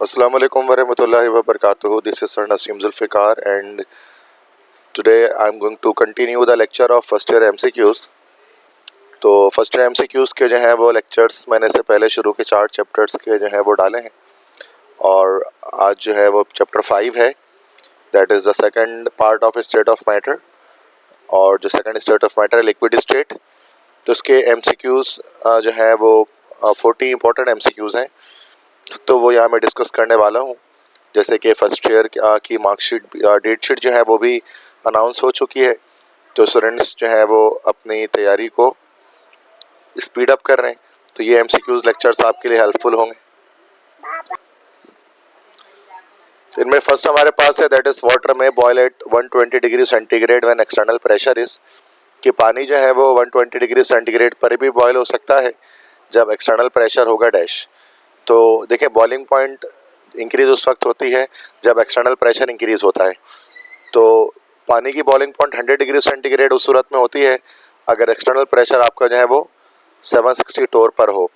Assalamu alaikum warahmatullahi wabarakatuh. This is Sir Naseem Zulfikar and today I am going to continue the lecture of first year MCQs. तो first year MCQs के जो है वो lectures मैंने से पहले शुरू के 4 चैप्टर्स के जो है वो डाले हैं और आज जो है वो चैप्टर 5 है, that is the second part of state of matter. और जो सेकंड स्टेट ऑफ मैटर है लिक्विड स्टेट, तो इसके MCQs जो है वो 40 इंपॉर्टेंट MCQs हैं, तो वो यहाँ मैं डिस्कस करने वाला हूँ। जैसे कि फर्स्ट ईयर की मार्कशीट डेट शीट जो है वो भी अनाउंस हो चुकी है, तो स्टूडेंट्स जो है वो अपनी तैयारी को स्पीड अप कर रहे हैं, तो ये MCQs लेक्चर्स आपके लिए हेल्पफुल होंगे। इनमें फर्स्ट हमारे पास है दैट इज़ वाटर में boil at 120 degree centigrade when external pressure is, कि पानी जो है वो 120 डिग्री सेंटीग्रेड पर भी बॉयल हो सकता है जब एक्सटर्नल प्रेशर होगा डैश। तो देखिए बॉइलिंग पॉइंट इंक्रीज उस वक्त होती है जब एक्सटर्नल प्रेशर इंक्रीज होता है। तो पानी की बॉइलिंग पॉइंट 100 डिग्री सेंटीग्रेड उस सूरत में होती है अगर एक्सटर्नल प्रेशर आपका जो है वो 760 टोर पर हो।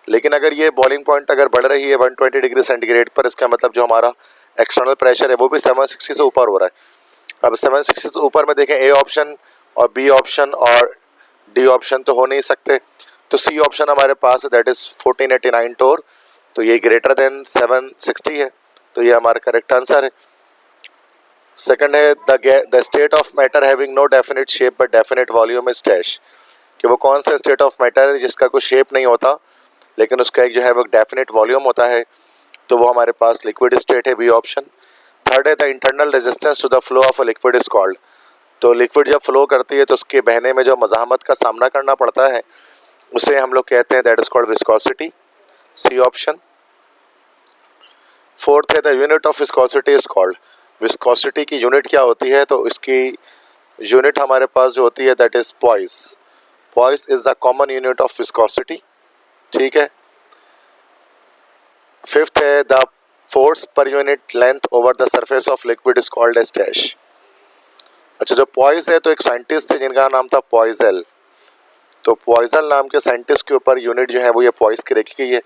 लेकिन अगर ये बॉइलिंग पॉइंट अगर बढ़ रही है 120 डिग्री सेंटीग्रेड पर, इसका मतलब जो हमारा एक्सटर्नल प्रेशर है वो भी 760 से ऊपर हो रहा है। अब 760 से ऊपर में देखें ए ऑप्शन और बी ऑप्शन और डी ऑप्शन तो हो नहीं सकते, तो सी ऑप्शन हमारे पास है दैट इज़ 1489 टोर, तो ये ग्रेटर देन 760 है, तो ये हमारा करेक्ट आंसर है। सेकंड है the state of matter having no definite shape but definite volume is dash, कि वो कौन सा स्टेट ऑफ मैटर है जिसका कोई शेप नहीं होता लेकिन उसका एक जो है वो डेफिनेट वॉल्यूम होता है, तो वो हमारे पास लिक्विड स्टेट है, बी ऑप्शन। थर्ड है the internal resistance to the flow of a liquid is called, तो लिक्विड जब फ्लो करती है तो उसके बहने में जो मज़ाहमत का सामना करना पड़ता है उसे हम लोग कहते हैं that is called viscosity, C option. Fourth है the unit of viscosity is called, viscosity की यूनिट क्या होती है, तो इसकी यूनिट हमारे पास जो होती है that is poise, poise is the common unit of viscosity, ठीक है। फिफ्थ है the force per unit length over the surface of liquid is called as dash. अच्छा, जो पॉइस है तो एक साइंटिस्ट थे जिनका नाम था पॉइजल, तो पॉइजल नाम के साइंटिस्ट के ऊपर यूनिट जो है वो ये पॉइस की रखी गई है,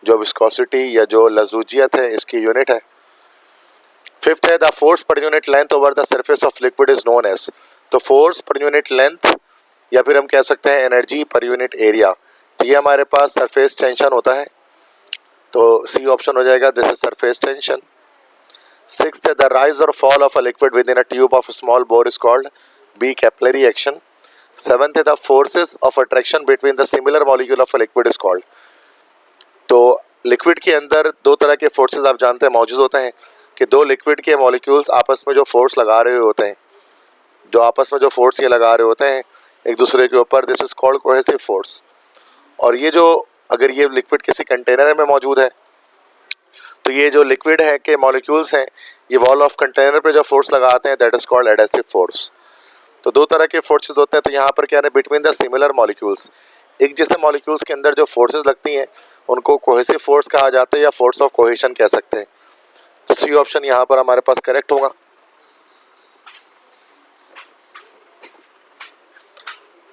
जो विस्कोसिटी या जो लजूजियत है इसकी यूनिट है। फिफ्थ है the force per unit length over the surface of liquid is known as, तो फोर्स पर यूनिट लेंथ या फिर हम कह सकते हैं एनर्जी पर यूनिट एरिया, तो ये हमारे पास सरफेस टेंशन होता है, तो सी ऑप्शन हो जाएगा, this is surface tension. Sixth है द राइज और fall of a liquid within a tube of small bore is called, B capillary action. Seventh है the forces of attraction between the similar molecule of a liquid is called, तो liquid के अंदर दो तरह के forces आप जानते हैं मौजूद होते हैं कि दो लिक्विड के मॉलिक्यूल्स आपस में जो फोर्स लगा रहे होते हैं, जो आपस में जो फोर्स ये लगा रहे होते हैं एक दूसरे के ऊपर, this is called cohesive force. और ये जो अगर ये लिक्विड किसी कंटेनर में मौजूद है तो ये जो लिक्विड है के मॉलिक्यूल्स हैं ये वॉल ऑफ कंटेनर पे जो फोर्स लगाते हैं that is called adhesive force. तो दो तरह के फोर्सेस होते हैं, तो यहाँ पर क्या है बिटवीन द सिमिलर मॉलिक्यूल्स, एक जैसे मॉलिक्यूल्स के अंदर जो फोर्सेस लगती हैं उनको कोहेसिव फोर्स कहा जाता है या फोर्स ऑफ कोहेशन कह सकते हैं, तो सी ऑप्शन यहाँ पर हमारे पास करेक्ट होगा।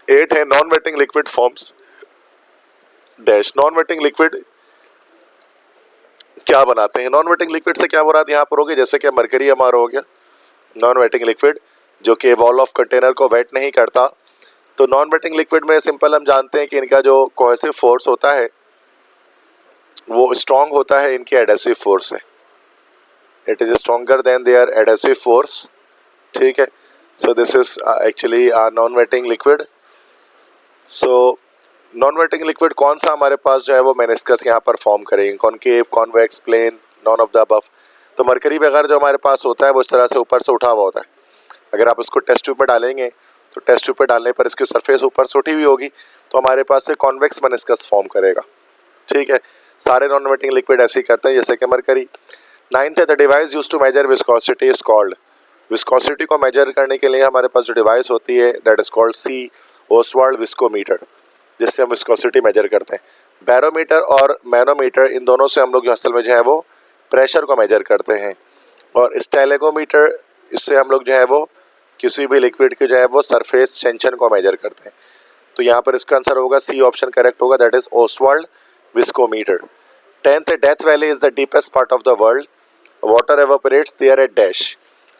एट है non wetting liquid forms dash, non wetting liquid क्या बनाते हैं, नॉन वेटिंग लिक्विड से क्या मुराद यहाँ पर होगी, जैसे कि मरकरी हमारा हो गया नॉन वेटिंग लिक्विड जो कि वॉल ऑफ कंटेनर को वेट नहीं करता, तो नॉन वेटिंग लिक्विड में सिंपल हम जानते हैं कि इनका जो कोहेसिव फोर्स होता है वो स्ट्रॉन्ग होता है इनके एडहेसिव फोर्स से, it is stronger than their adhesive force, ठीक है। So this is actually non wetting liquid. So non wetting liquid कौन सा हमारे पास जो है वो मेनिस्कस यहाँ पर फॉर्म करेंगे, concave, convex, plane, none of the above, तो मरकरी वगैरह जो हमारे पास होता है वो इस तरह से ऊपर से उठा हुआ होता है, अगर आप इसको टेस्ट ट्यूब पर डालेंगे तो टेस्ट ट्यूब पर डालने पर इसकी सरफेस ऊपर से उठी हुई होगी तो हमारे पास से कॉन्वेक्स मेनिस्कस फॉर्म करेगा, ठीक है। सारे नॉन वेटिंग लिक्विड ऐसे ही करते हैं जैसे कि मरकरी। नाइन्थ है the device use to measure viscosity is called, viscosity को मेजर करने के लिए हमारे पास जो डिवाइस होती है that is called C Ostwald viscometer, जिससे हम विस्कोसिटी मेजर करते हैं। बैरोमीटर और मैनोमीटर इन दोनों से हम लोग जो असल में जो है वो प्रेशर को मेजर करते हैं, और स्टेलेगोमीटर इससे हम लोग जो है वो किसी भी लिक्विड के जो है वो सरफेस टेंशन को मेजर करते हैं, तो यहाँ पर इसका आंसर होगा सी ऑप्शन करेक्ट होगा, that is Ostwald viscometer. 10th है Death Valley is the deepest part of the world, water evaporates there at dash.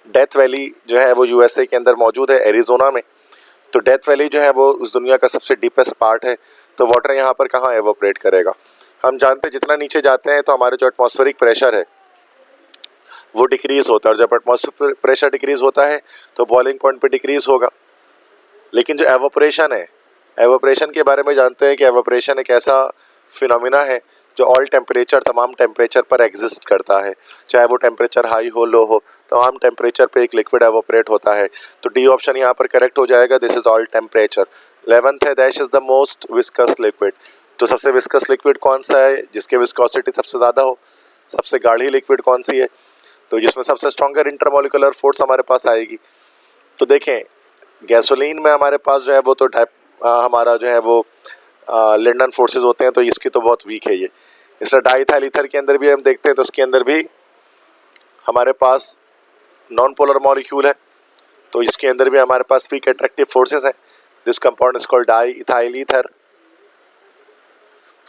Death Valley जो है वो यूएसए के अंदर मौजूद है, एरिजोना में। तो डेथ वैली जो है वो उस दुनिया का सबसे डीपेस्ट पार्ट है, तो वाटर यहाँ पर कहाँ एवापोरेट करेगा। हम जानते हैं जितना नीचे जाते हैं तो हमारे जो एटमॉस्फेरिक प्रेशर है वो डिक्रीज होता है, और जब एटमॉस्फेरिक प्रेशर डिक्रीज होता है तो बॉइलिंग पॉइंट पे डिक्रीज होगा। लेकिन जो एवापोरेशन है, एवापोरेशन के बारे में जानते हैं कि एवापोरेशन एक ऐसा फिनोमिना है जो ऑल टेम्परेचर, तमाम टेम्परेचर पर एग्जिस्ट करता है, चाहे वो टेम्परेचर हाई हो लो हो, तमाम टेम्परेचर पे एक लिक्विड एवापोरेट होता है। तो डी ऑप्शन यहाँ पर करेक्ट हो जाएगा, this is all temperature. 11th है dash is the most viscous liquid. तो सबसे विस्कस लिक्विड कौन सा है, जिसके विस्कोसिटी सबसे ज़्यादा हो। सबसे गाढ़ी लिक्विड कौन सी है, तो जिसमें सबसे स्ट्रॉन्गर इंटरमोलिकुलर फोर्स हमारे पास आएगी। तो देखें गैसोलीन में हमारे पास जो है वो तो हमारा जो है वो लिंडन फोर्सेस होते हैं, तो इसकी तो बहुत वीक है ये। इससे डाइथाइल ईथर के अंदर भी हम देखते हैं तो उसके अंदर भी हमारे पास नॉन पोलर मॉलिक्यूल है, तो इसके अंदर भी हमारे पास वीक एट्रैक्टिव फोर्सेस हैं। This compound is called diethyl ether.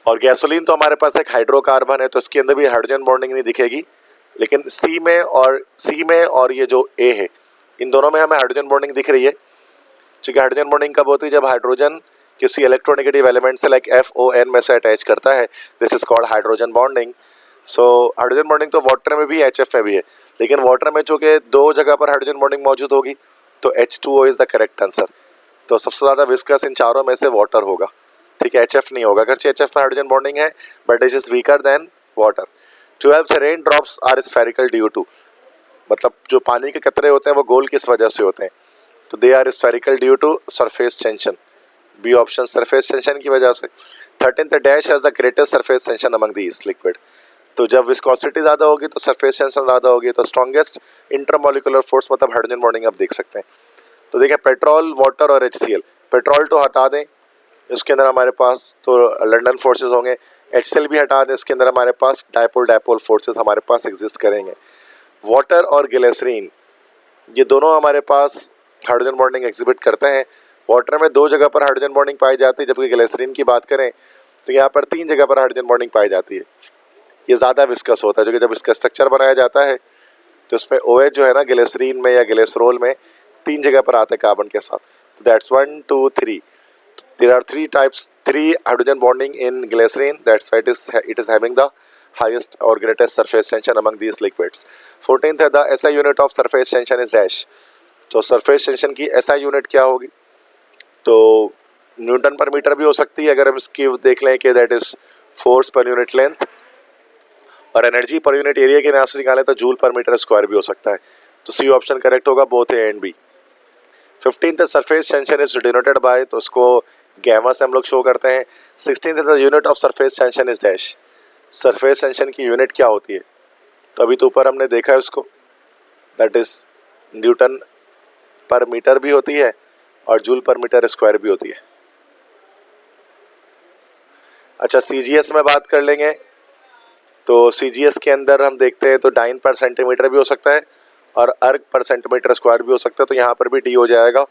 और गैसोलीन तो हमारे पास एक हाइड्रोकार्बन है, तो इसके अंदर भी हाइड्रोजन बॉन्डिंग नहीं दिखेगी, लेकिन सी में और ये जो ए है, इन दोनों में हमें हाइड्रोजन बॉन्डिंग दिख रही है। क्योंकि हाइड्रोजन बॉन्डिंग कब होती है, जब हाइड्रोजन किसी इलेक्ट्रोनेगेटिव एलिमेंट से लाइक FON में से अटैच करता है, this is called hydrogen bonding. So hydrogen bonding तो वाटर में भी HF में भी है, लेकिन वाटर में चूँकि दो जगह पर हाइड्रोजन बॉन्डिंग मौजूद होगी तो H2O is the correct answer. तो सबसे ज़्यादा विस्कस इन चारों में से वाटर होगा, ठीक है, HF नहीं होगा। अगर HF में हाइड्रोजन बॉन्डिंग है but it is weaker than water. 12th rain drops are spherical due to, मतलब जो पानी के कतरे होते हैं वो गोल किस वजह से होते हैं, तो they are spherical due to surface tension. B option surface tension की वजह से। 13th dash has the greatest surface tension among these liquid. तो जब विस्कोसिटी ज़्यादा होगी तो सरफेस टेंशन ज़्यादा होगी, तो स्ट्रॉन्गेस्ट इंटरमोलिकुलर फोर्स मतलब हाइड्रोजन बॉन्डिंग आप देख सकते हैं। तो देखिए पेट्रोल, वाटर और HCl। पेट्रोल तो हटा दें, इसके अंदर हमारे पास तो लंडन फोर्सेस होंगे। HCl भी हटा दें, इसके अंदर हमारे पास डायपोल फोर्सेस हमारे पास एग्जिस्ट करेंगे। वाटर और ग्लिसरीन ये दोनों हमारे पास हाइड्रोजन बॉन्डिंग एग्जिबिट करते हैं। वाटर में 2 जगह पर हाइड्रोजन बॉन्डिंग पाई जाती है, जबकि ग्लिसरीन की बात करें तो यहाँ पर 3 जगह पर हाइड्रोजन बॉन्डिंग पाई जाती है। ये ज़्यादा विस्कस होता है, जो कि जब इसका स्ट्रक्चर बनाया जाता है तो इसमें OH जो है ना ग्लिसरीन में या ग्लिसरोल में 3 जगह पर आते हैं कार्बन के साथ। तो that's 1 2 3, there are 3 hydrogen bonding in glycerine, that's why it is having the highest or greatest surface tension among these liquids. 14th है the SI unit of surface tension is dash। तो surface tension की SI unit क्या होगी, तो Newton पर metre भी हो सकती है अगर हम इसकी देख लें कि that is force per unit length, और एनर्जी पर यूनिट एरिया के नाम से निकालें तो जूल पर मीटर स्क्वायर भी हो सकता है। तो सी ऑप्शन करेक्ट होगा, both A and B. 15th surface tension is denoted by, तो उसको गैमा से हम लोग शो करते हैं। 16th the unit of surface tension is dash. Surface tension की यूनिट क्या होती है, तो अभी तो ऊपर हमने देखा है उसको, दैट इज न्यूटन पर मीटर भी होती है और जूल पर मीटर स्क्वायर भी होती है। अच्छा CGS में बात कर लेंगे, तो CGS के अंदर हम देखते हैं तो डाइन पर सेंटीमीटर भी हो सकता है और अर्ग पर सेंटीमीटर स्क्वायर भी हो सकता है, तो यहाँ पर भी डी हो जाएगा,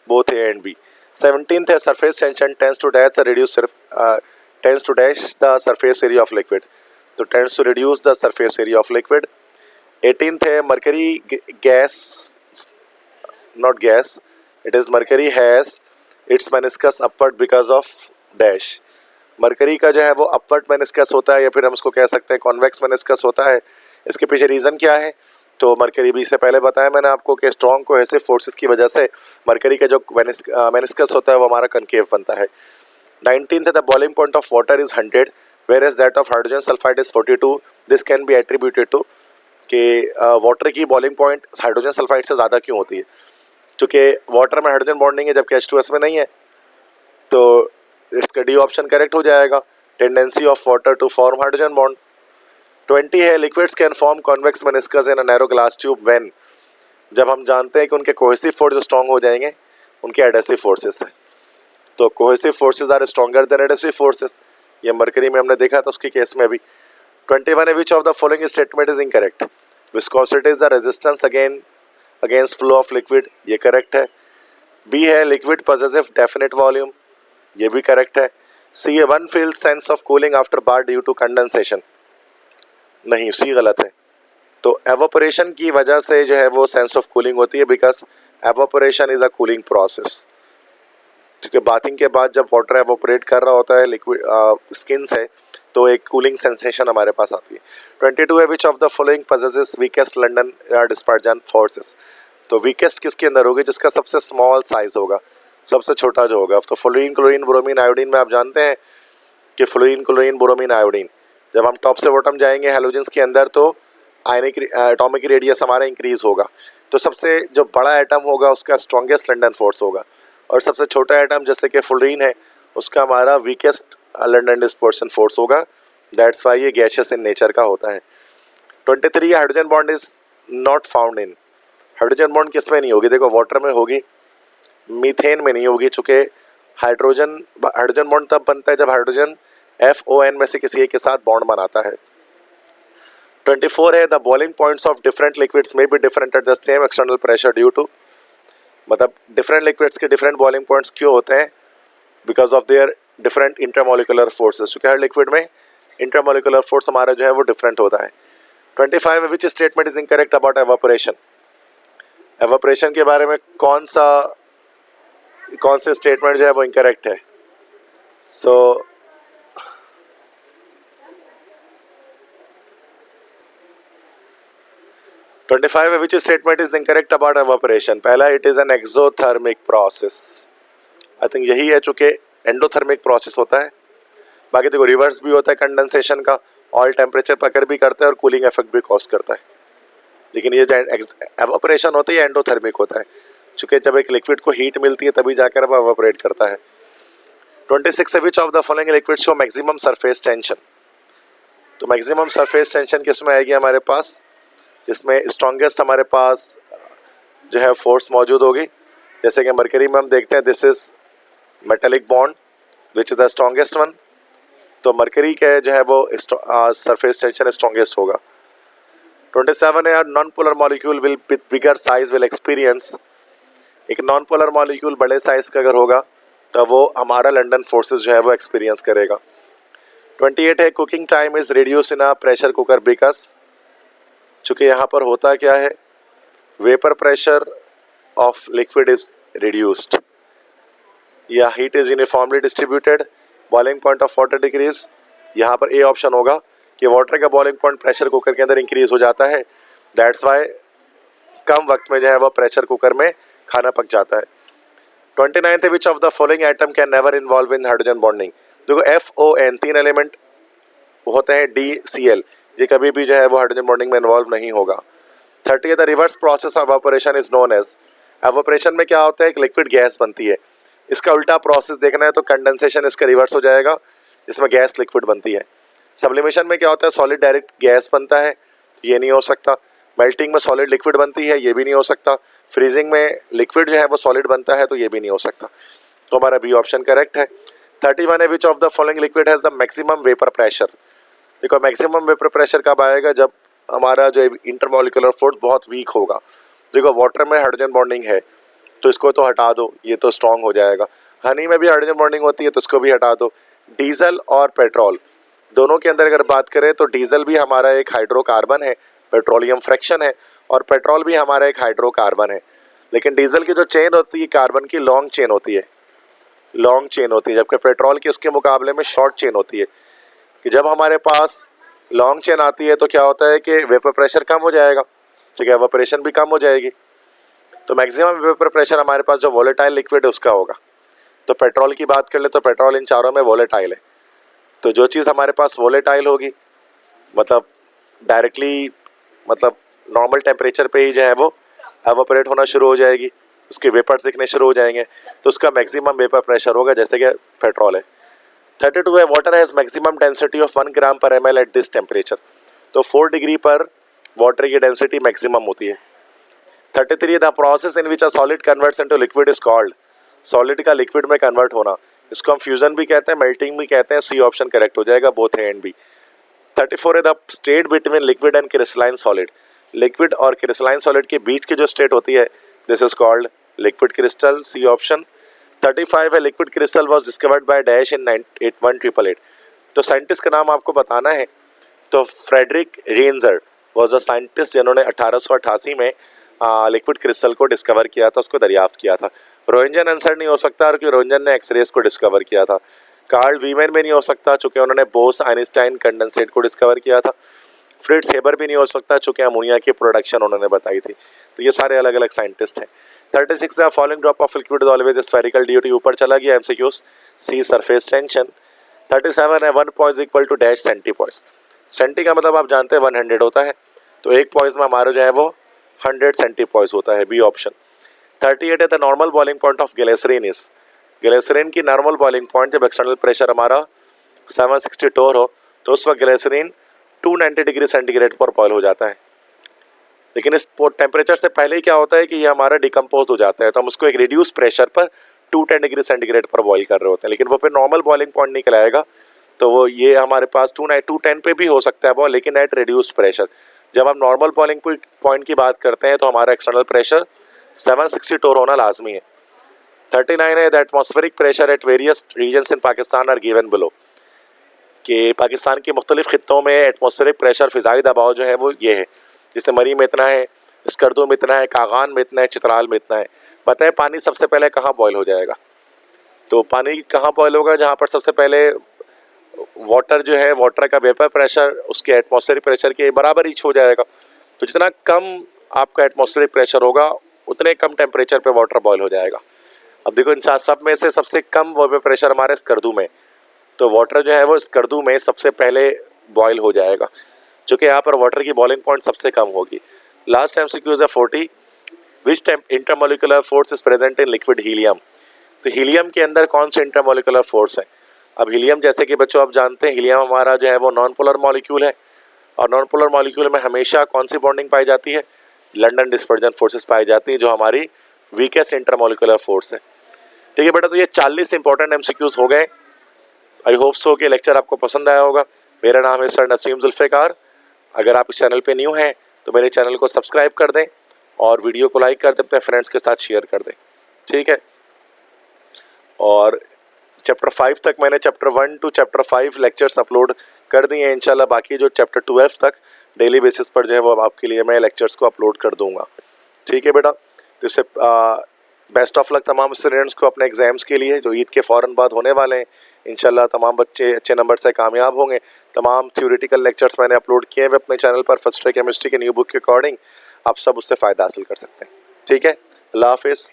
both A and B. 17th है surface tension tends to dash reduce tends to dash the surface area of liquid, तो tends to reduce the surface area of liquid. 18th है mercury gas, not gas, it is mercury has its meniscus upward because of dash. Mercury का जो है वो upward meniscus होता है, या फिर हम उसको कह सकते हैं कॉन्वेक्स मेनिस्कस होता है। इसके पीछे रीज़न क्या है, तो मरकरी भी इससे पहले बताया मैंने आपको कि स्ट्रॉन्ग कोहेसिव फोर्सेस की वजह से मरकरी का जो मेनिस्कस होता है वो हमारा कनकेव बनता है। 19th the boiling point of water is 100 whereas that of hydrogen sulfide is 42। This can be attributed to कि वाटर की बॉइलिंग पॉइंट हाइड्रोजन सल्फाइड से ज़्यादा क्यों होती है, क्योंकि वाटर में हाइड्रोजन बॉन्डिंग है जबकि H2S में नहीं है, तो इसका डी ऑप्शन करेक्ट हो जाएगा, tendency of water to form hydrogen bond. 20 है liquids can form convex meniscus in a narrow glass tube when, जब हम जानते हैं कि उनके कोहेसिव फोर्स जो स्ट्रॉन्ग हो जाएंगे उनके एडेसिव फोर्सेस से, तो cohesive forces are stronger than adhesive forces, ये मरकरी में हमने देखा था उसके केस में भी। 21 है which of the following statement is incorrect, viscosity is the resistance against flow of liquid, ये करेक्ट है। बी है लिक्विड पॉसेसिव डेफिनेट वॉल्यूम, ये भी करेक्ट है। सी है one feels sense of cooling after bar due to condensation, नहीं, C गलत है। तो एवोपरेशन की वजह से जो है वो सेंस ऑफ कूलिंग होती है, because evaporation is a cooling process. क्योंकि बाथिंग के बाद जब वाटर एवोपरेट कर रहा होता है लिक्विड स्किन से, तो एक कूलिंग सेंसेशन हमारे पास आती है। 22 है, which of the following possesses weakest London dispersion forces. तो वीकेस्ट किसके अंदर होगी? जिसका सबसे स्मॉल साइज होगा, सबसे छोटा जो होगा। तो फ्लोरीन, क्लोरीन, ब्रोमीन, आयोडीन में आप जानते हैं कि फ्लोरीन, क्लोरीन, ब्रोमीन, आयोडीन, जब हम टॉप से बॉटम जाएंगे हैलोजेंस के अंदर तो आयनिक एटॉमिक रेडियस हमारा इंक्रीज होगा। तो सबसे जो बड़ा एटम होगा उसका स्ट्रॉन्गेस्ट लंडन फोर्स होगा, और सबसे छोटा एटम जैसे कि फ्लोरीन है उसका हमारा वीकेस्ट लंडन डिस्पर्सन फोर्स होगा। दैट्स वाई ये गैशियस इन नेचर का होता है। 23 hydrogen bond is not found in. Hydrogen bond किस में नहीं होगी? देखो, वाटर में होगी, मीथेन में नहीं होगी, चूँकि हाइड्रोजन बॉन्ड तब बनता है जब हाइड्रोजन FON में से किसी एक के साथ बॉन्ड बनाता है। 24 है, the boiling points of different liquids में be different at the same external pressure due to. मतलब डिफरेंट लिक्विड्स के डिफरेंट बॉइलिंग पॉइंट्स क्यों होते हैं? Because of their different intermolecular forces. क्योंकि हर लिक्विड में इंटरमोलिकुलर फोर्स हमारा जो है वो डिफरेंट होता है। 25 है, which statement is incorrect about evaporation. Evaporation के बारे में कौन से स्टेटमेंट जो है वो इनकरेक्ट है? सो 25 है, which statement is incorrect about evaporation. पहला, it is an exothermic process. I think यही है, चूँकि एंडोथर्मिक प्रोसेस होता है। बाकी देखो, रिवर्स भी होता है कंडेंसेशन का, ऑयल टेम्परेचर पकड़ भी करता है और कूलिंग इफेक्ट भी कॉज करता है। लेकिन ये जो एवापोरेशन होता है ये एंडोथर्मिक होता है, चूँकि जब एक लिक्विड को हीट मिलती है तभी जाकर वो एवापोरेट करता है। 26 है, which of the following liquid show maximum surface tension. तो मैक्सिमम सरफेस टेंशन किस में आएगी हमारे पास? जिसमें स्ट्रॉन्गेस्ट हमारे पास जो है फोर्स मौजूद होगी। जैसे कि मरकरी में हम देखते हैं, this is metallic bond which is the strongest one. तो मरकरी का जो है वो सरफेस टेंशन स्ट्रॉन्गेस्ट होगा। 27 है, non polar molecule will with bigger size will experience. एक नॉन पोलर मॉलिक्यूल बड़े साइज का अगर होगा तो वो हमारा लंडन फोर्सेस जो है वो एक्सपीरियंस करेगा। 28 है, cooking time is reduce in a pressure cooker because. चूँकि यहाँ पर होता क्या है, vapour pressure of liquid is reduced या heat is uniformly distributed, boiling point of water decrease. यहाँ पर ए ऑप्शन होगा कि वाटर का बॉइलिंग पॉइंट प्रेशर कुकर के अंदर इंक्रीज हो जाता है। दैट्स वाई कम वक्त में जो है वो प्रेशर कुकर में खाना पक जाता है। 29 है, which of the following item can never involve in hydrogen bonding. देखो, FON 3 एलिमेंट होते हैं, DCl ये कभी भी जो है वो हाइड्रोजन बॉन्डिंग में इन्वॉल्व नहीं होगा। 30 है, the reverse process of evaporation is known as. Evaporation में क्या होता है? एक लिक्विड गैस बनती है। इसका उल्टा प्रोसेस देखना है तो कंडेंसेशन इसका रिवर्स हो जाएगा, जिसमें गैस लिक्विड बनती है। सब्लिमेशन में क्या होता है? सॉलिड डायरेक्ट गैस बनता है, ये नहीं हो सकता। मेल्टिंग में सॉलिड लिक्विड बनती है, ये भी नहीं हो सकता। फ्रीजिंग में लिक्विड जो है वो सॉलिड बनता है, तो ये भी नहीं हो सकता। तो हमारा बी ऑप्शन करेक्ट है। 31 है, which of the following liquid has the maximum vapour pressure. देखो, मैक्सिमम वेपर प्रेशर कब आएगा? जब हमारा जो इंटरमोलिकुलर फोर्स बहुत वीक होगा। देखो, वाटर में हाइड्रोजन बॉन्डिंग है तो इसको तो हटा दो, ये तो स्ट्रांग हो जाएगा। हनी में भी हाइड्रोजन बॉन्डिंग होती है तो इसको भी हटा दो। डीजल और पेट्रोल दोनों के अंदर अगर बात करें तो डीजल भी हमारा एक हाइड्रोकार्बन है, पेट्रोलियम फ्रैक्शन है, और पेट्रोल भी हमारा एक हाइड्रोकार्बन है। लेकिन डीजल की जो चेन होती है कार्बन की लॉन्ग चेन होती है, जबकि पेट्रोल की उसके मुकाबले में शॉर्ट चेन होती है। कि जब हमारे पास लॉन्ग चेन आती है तो क्या होता है कि वेपर प्रेशर कम हो जाएगा, ठीक है, एवापोरेशन भी कम हो जाएगी। तो मैक्सिमम वेपर प्रेशर हमारे पास जो वोलेटाइल लिक्विड है उसका होगा। तो पेट्रोल की बात कर ले तो पेट्रोल इन चारों में वोलेटाइल है। तो जो चीज़ हमारे पास वोलेटाइल होगी, मतलब डायरेक्टली मतलब नॉर्मल टेम्परेचर पे ही जो है वो एवापोरेट होना शुरू हो जाएगी, उसके वेपर्स दिखने शुरू हो जाएंगे, तो उसका मैक्सिमम वेपर प्रेशर होगा, जैसे कि पेट्रोल है। 32 है, water has maximum density of 1 ग्राम पर ml एट दिस टेम्परेचर। तो 4 डिग्री पर वाटर की डेंसिटी मैक्सिमम होती है। 33, the process in which a solid converts into liquid is called. Solid का लिक्विड में कन्वर्ट होना, इसको हम फ्यूजन भी कहते हैं, मेल्टिंग भी कहते हैं। सी ऑप्शन करेक्ट हो जाएगा, बोथ है एंड बी। 34 है, the state between liquid and crystalline solid. Liquid और क्रिस्टलाइन सॉलिड के बीच की जो स्टेट होती है this is called liquid crystal, C option. 35 है, liquid crystal was discovered by dash in 1888। तो साइंटिस्ट का नाम आपको बताना है तो Frederick Reinitzer was a scientist जिन्होंने 1888 में लिक्विड क्रिस्टल को डिस्कवर किया था, उसको दरियाफ्त किया था। रोएंजन आंसर नहीं हो सकता क्योंकि रोएंजन ने एक्सरेज को डिस्कवर किया था। कार्ल वीमैन भी नहीं हो सकता चूंकि उन्होंने बोस आइंस्टाइन कंडेंसेट को डिस्कवर किया था। फ्रिट्ज हेबर भी नहीं हो सकता चूंकि अमोनिया की प्रोडक्शन उन्होंने बताई थी। तो ये सारे अलग अलग साइंटिस्ट हैं। 36 the following drop of liquid is always spherical due to, ऊपर चला गया एमसीक्यूज, सी सरफेस टेंशन। 37 है 1 poise equal to dash centipoise. Centi का मतलब आप जानते हैं 100 होता है, तो एक पॉइज में हमारा जो है वो 100 सेंटी पॉइज होता है, बी ऑप्शन। 38 है the normal boiling point of glycerine is, glycerine की नॉर्मल बॉइलिंग पॉइंट जब एक्सटर्नल प्रेशर हमारा 762 हो तो उस वक्त ग्लिसरीन 290 डिग्री सेंटीग्रेड पर बॉयल हो जाता है। लेकिन इस टेम्परेचर से पहले ही क्या होता है कि ये हमारा डिकम्पोज हो जाता है, तो हम उसको एक रिड्यूस प्रेशर पर 210 डिग्री सेंटीग्रेड पर बॉयल कर रहे होते हैं, लेकिन वो फिर नॉर्मल बॉइलिंग पॉइंट निकल आएगा। तो वो ये हमारे पास 210 पे भी हो सकता है बॉयल, लेकिन एट रिड्यूस्ड प्रेशर। जब हम नॉर्मल बॉइलिंग पॉइंट की बात करते हैं तो हमारा एक्सटर्नल प्रेशर 762 होना लाजमी है। 39 है the atmospheric pressure at various regions in Pakistan are given below, कि पाकिस्तान के मुख्तलिफ खित्तों में एटमॉस्फेरिक प्रेशर फ़िज़ाई दबाव जो है वो ये है, जैसे मरी में इतना है, स्कर्दू में इतना है, कागान में इतना है, चित्राल में इतना है। पता है पानी सबसे पहले कहाँ बॉयल हो जाएगा? तो पानी कहाँ बॉयल होगा? जहाँ पर सबसे पहले वाटर जो है, वाटर का वेपर प्रेशर उसके एटमॉस्फेरिक प्रेशर के बराबर ईच हो जाएगा। तो जितना कम आपका एटमॉस्फेरिक प्रेशर होगा उतने कम टेम्परेचर पे वाटर बॉयल हो जाएगा। अब देखो इन सब में से सबसे कम वेपर प्रेशर हमारे स्कर्दू में, तो वाटर जो है वो स्कर्दू में सबसे पहले बॉयल हो जाएगा, चूँकि यहाँ पर वाटर की बॉइलिंग पॉइंट सबसे कम होगी। लास्ट एमसीक्यूज है 40, which intermolecular force is present in liquid helium. तो हीलियम के अंदर कौन से इंटरमोलिकुलर फोर्स है? अब हीलियम जैसे कि बच्चों आप जानते हैं हीलियम हमारा जो है वो नॉन पोलर मॉलिक्यूल है, और नॉन पोलर मॉलिक्यूल में हमेशा कौन सी बॉन्डिंग पाई जाती है? लंडन डिस्पर्जन फोर्सेस पाई जाती है, जो हमारी वीकेस्ट इंटरमोलिकुलर फोर्स है। ठीक है बेटा, तो ये 40 इंपॉर्टेंट एमसीक्यूज हो गए। आई होप सो कि लेक्चर आपको पसंद आया होगा। मेरा नाम है सर नसीम जुल्फ़िकार। अगर आप इस चैनल पे न्यू हैं तो मेरे चैनल को सब्सक्राइब कर दें और वीडियो को लाइक कर दें, अपने फ्रेंड्स के साथ शेयर कर दें, ठीक है। और चैप्टर 5 तक मैंने chapter 1 to chapter 5 lectures upload कर दिए हैं। इंशाल्लाह बाकी जो चैप्टर 12 तक डेली बेसिस पर जो है वो आपके लिए मैं लेक्चर्स को अपलोड कर दूँगा, ठीक है बेटा। तो इससे बेस्ट ऑफ लक तमाम स्टूडेंट्स को अपने एग्ज़ाम्स के लिए जो ईद के फ़ौरन बाद होने वाले हैं। इंशाल्लाह तमाम बच्चे अच्छे नंबर से कामयाब होंगे। तमाम थ्योरेटिकल लेक्चर्स मैंने अपलोड किए हैं अपने चैनल पर फर्स्ट ईयर केमिस्ट्री के न्यू बुक के अकॉर्डिंग, आप सब उससे फ़ायदा हासिल कर सकते हैं, ठीक है। अल्लाह हाफिज़।